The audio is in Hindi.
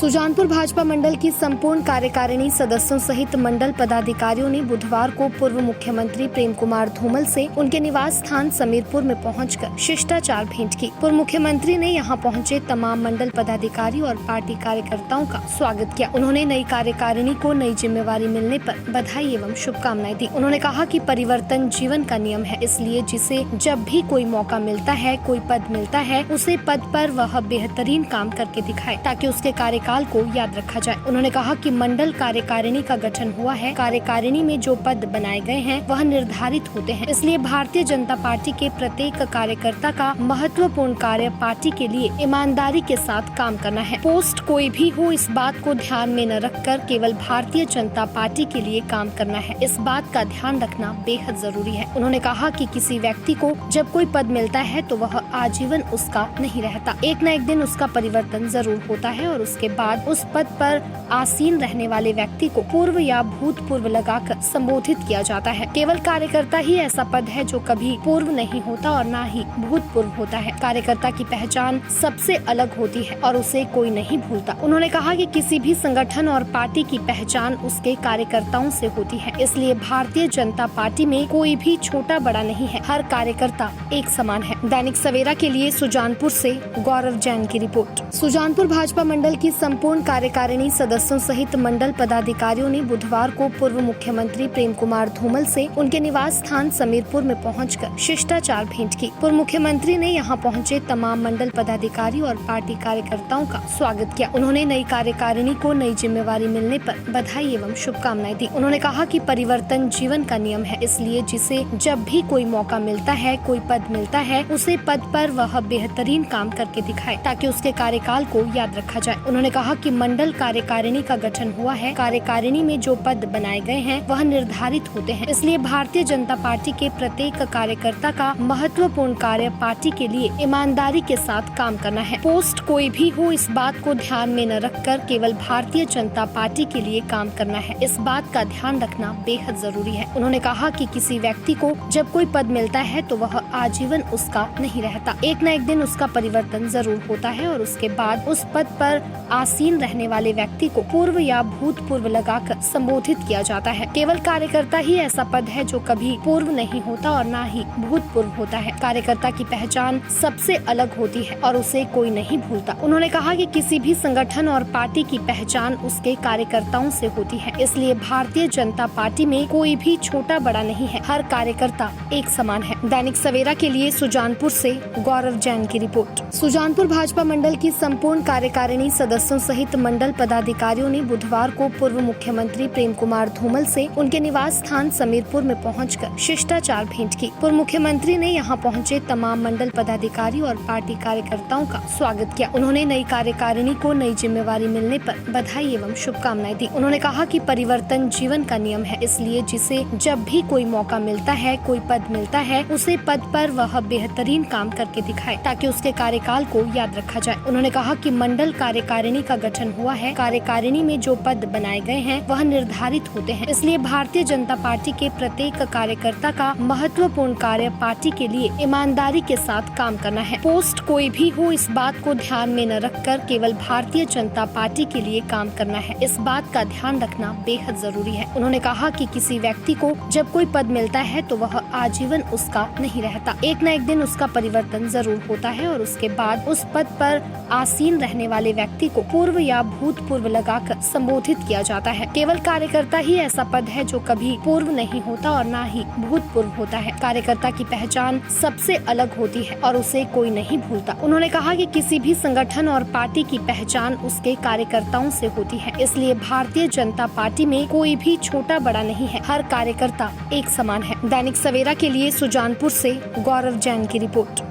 सुजानपुर भाजपा मंडल की संपूर्ण कार्यकारिणी सदस्यों सहित मंडल पदाधिकारियों ने बुधवार को पूर्व मुख्यमंत्री प्रेम कुमार धूमल से उनके निवास स्थान समीरपुर में पहुंचकर शिष्टाचार भेंट की। पूर्व मुख्यमंत्री ने यहां पहुंचे तमाम मंडल पदाधिकारी और पार्टी कार्यकर्ताओं का स्वागत किया। उन्होंने नई कार्यकारिणी को नई जिम्मेवारी मिलने पर बधाई एवं शुभकामनाएं दी। उन्होंने कहा कि परिवर्तन जीवन का नियम है, इसलिए जिसे जब भी कोई मौका मिलता है, कोई पद मिलता है, उसे पद पर वह बेहतरीन काम करके दिखाए ताकि उसके कार्यकाल को याद रखा जाए। उन्होंने कहा कि मंडल कार्यकारिणी का गठन हुआ है। कार्यकारिणी में जो पद बनाए गए हैं वह निर्धारित होते हैं, इसलिए भारतीय जनता पार्टी के प्रत्येक कार्यकर्ता का महत्वपूर्ण कार्य पार्टी के लिए ईमानदारी के साथ काम करना है। पोस्ट कोई भी हो, इस बात को ध्यान में न रखकर केवल भारतीय जनता पार्टी के लिए काम करना है। इस बात का ध्यान रखना बेहद जरूरी है। उन्होंने कहा कि किसी व्यक्ति को जब कोई पद मिलता है तो वह आजीवन उसका नहीं रहता। एक न एक दिन उसका परिवर्तन जरूर होता है और उसके बाद उस पद पर आसीन रहने वाले व्यक्ति को पूर्व या भूतपूर्व लगाकर संबोधित किया जाता है। केवल कार्यकर्ता ही ऐसा पद है जो कभी पूर्व नहीं होता और न ही भूतपूर्व होता है। कार्यकर्ता की पहचान सबसे अलग होती है और उसे कोई नहीं भूलता। उन्होंने कहा कि किसी भी संगठन और पार्टी की पहचान उसके कार्यकर्ताओं से होती है, इसलिए भारतीय जनता पार्टी में कोई भी छोटा बड़ा नहीं है, हर कार्यकर्ता एक समान है। दैनिक सवेरा के लिए सुजानपुर से गौरव जैन की रिपोर्ट। सुजानपुर भाजपा मंडल की संपूर्ण कार्यकारिणी सदस्यों सहित मंडल पदाधिकारियों ने बुधवार को पूर्व मुख्यमंत्री प्रेम कुमार धूमल से उनके निवास स्थान समीरपुर में पहुंचकर शिष्टाचार भेंट की। पूर्व मुख्यमंत्री ने यहां पहुंचे तमाम मंडल पदाधिकारी और पार्टी कार्यकर्ताओं का स्वागत किया। उन्होंने नई कार्यकारिणी को नई जिम्मेवारी मिलने पर बधाई एवं शुभकामनाएं दी। उन्होंने कहा कि परिवर्तन जीवन का नियम है, इसलिए जिसे जब भी कोई मौका मिलता है, कोई पद मिलता है, उसे पद पर वह बेहतरीन काम करके दिखाए ताकि उसके कार्यकाल को याद रखा जाए। उन्होंने कहा कि मंडल कार्यकारिणी का गठन हुआ है। कार्यकारिणी में जो पद बनाए गए हैं वह निर्धारित होते हैं, इसलिए भारतीय जनता पार्टी के प्रत्येक कार्यकर्ता का महत्वपूर्ण कार्य पार्टी के लिए ईमानदारी के साथ काम करना है। पोस्ट कोई भी हो, इस बात को ध्यान में न रखकर केवल भारतीय जनता पार्टी के लिए काम करना है। इस बात का ध्यान रखना बेहद जरूरी है। उन्होंने कहा कि किसी व्यक्ति को जब कोई पद मिलता है तो वह आजीवन उसका नहीं रहता। एक न एक दिन उसका परिवर्तन जरूर होता है और उसके बाद उस पद पर आसीन रहने वाले व्यक्ति को पूर्व या भूतपूर्व लगाकर संबोधित किया जाता है। केवल कार्यकर्ता ही ऐसा पद है जो कभी पूर्व नहीं होता और न ही भूतपूर्व होता है। कार्यकर्ता की पहचान सबसे अलग होती है और उसे कोई नहीं भूलता। उन्होंने कहा कि किसी भी संगठन और पार्टी की पहचान उसके कार्यकर्ताओं से होती है, इसलिए भारतीय जनता पार्टी में कोई भी छोटा बड़ा नहीं है, हर कार्यकर्ता एक समान है। दैनिक सवेरा के लिए सुजानपुर से गौरव जैन की रिपोर्ट। सुजानपुर भाजपा मंडल की संपूर्ण कार्यकारिणी सदस्यों सहित मंडल पदाधिकारियों ने बुधवार को पूर्व मुख्यमंत्री प्रेम कुमार धूमल से उनके निवास स्थान समीरपुर में पहुंचकर शिष्टाचार भेंट की। पूर्व मुख्यमंत्री ने यहां पहुंचे तमाम मंडल पदाधिकारी और पार्टी कार्यकर्ताओं का स्वागत किया। उन्होंने नई कार्यकारिणी को नई जिम्मेवारी मिलने पर बधाई एवं शुभकामनाएं दी। उन्होंने कहा कि परिवर्तन जीवन का नियम है, इसलिए जिसे जब भी कोई मौका मिलता है, कोई पद मिलता है, उसे पद पर वह बेहतरीन काम करके दिखाए ताकि उसके कार्यकाल को याद रखा जाए। उन्होंने कहा कि मंडल कार्यकारिणी का गठन हुआ है। कार्यकारिणी में जो पद बनाए गए हैं वह निर्धारित होते हैं, इसलिए भारतीय जनता पार्टी के प्रत्येक कार्यकर्ता का महत्वपूर्ण कार्य पार्टी के लिए ईमानदारी के साथ काम करना है। पोस्ट कोई भी हो, इस बात को ध्यान में न रखकर केवल भारतीय जनता पार्टी के लिए काम करना है। इस बात का ध्यान रखना बेहद जरूरी है। उन्होंने कहा कि किसी व्यक्ति को जब कोई पद मिलता है तो वह आजीवन उसका नहीं रहता। एक न एक दिन उसका परिवर्तन जरूर होता है और उसके बाद उस पद पर आसीन रहने वाले व्यक्ति को पूर्व या भूतपूर्व लगाकर संबोधित किया जाता है। केवल कार्यकर्ता ही ऐसा पद है जो कभी पूर्व नहीं होता और न ही भूतपूर्व होता है। कार्यकर्ता की पहचान सबसे अलग होती है और उसे कोई नहीं भूलता। उन्होंने कहा कि किसी भी संगठन और पार्टी की पहचान उसके कार्यकर्ताओं से होती है, इसलिए भारतीय जनता पार्टी में कोई भी छोटा बड़ा नहीं है, हर कार्यकर्ता एक समान है। दैनिक सवेरा के लिए सुजानपुर से गौरव जैन की रिपोर्ट।